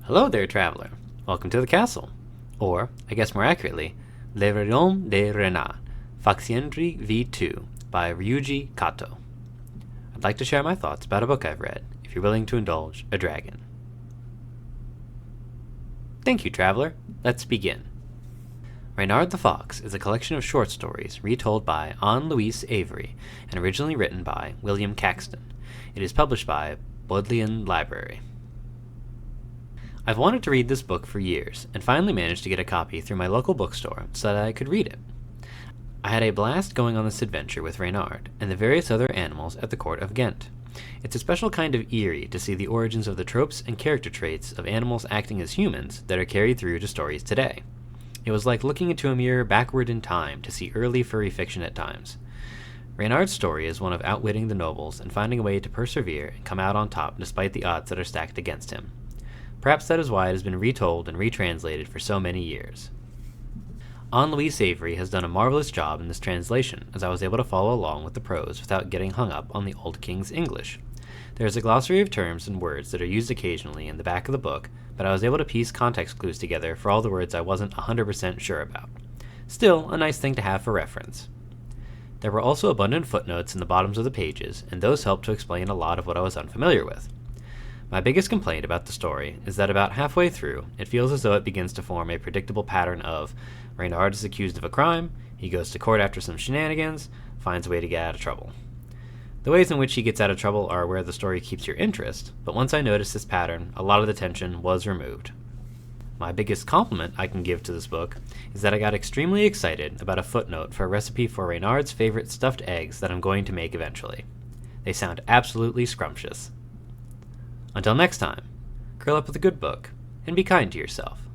Hello there, traveler. Welcome to the castle. Or, I guess more accurately, Le Royaume de Renard, Foxxiendri V2 by Ryuji Kato. I'd like to share my thoughts about a book I've read, if you're willing to indulge a dragon. Thank you, traveler. Let's begin. Reynard the Fox is a collection of short stories retold by Anne-Louise Avery and originally written by William Caxton. It is published by Bodleian Library. I've wanted to read this book for years, and finally managed to get a copy through my local bookstore so that I could read it. I had a blast going on this adventure with Reynard and the various other animals at the court of Ghent. It's a special kind of eerie to see the origins of the tropes and character traits of animals acting as humans that are carried through to stories today. It was like looking into a mirror backward in time to see early furry fiction at times. Reynard's story is one of outwitting the nobles and finding a way to persevere and come out on top despite the odds that are stacked against him. Perhaps that is why it has been retold and retranslated for so many years. Anne-Louise Avery has done a marvelous job in this translation, as I was able to follow along with the prose without getting hung up on the old king's English. There is a glossary of terms and words that are used occasionally in the back of the book, but I was able to piece context clues together for all the words I wasn't 100% sure about. Still, a nice thing to have for reference. There were also abundant footnotes in the bottoms of the pages, and those helped to explain a lot of what I was unfamiliar with. My biggest complaint about the story is that about halfway through, it feels as though it begins to form a predictable pattern of Reynard is accused of a crime, he goes to court after some shenanigans, finds a way to get out of trouble. The ways in which he gets out of trouble are where the story keeps your interest, but once I noticed this pattern, a lot of the tension was removed. My biggest compliment I can give to this book is that I got extremely excited about a footnote for a recipe for Reynard's favorite stuffed eggs that I'm going to make eventually. They sound absolutely scrumptious. Until next time, curl up with a good book, and be kind to yourself.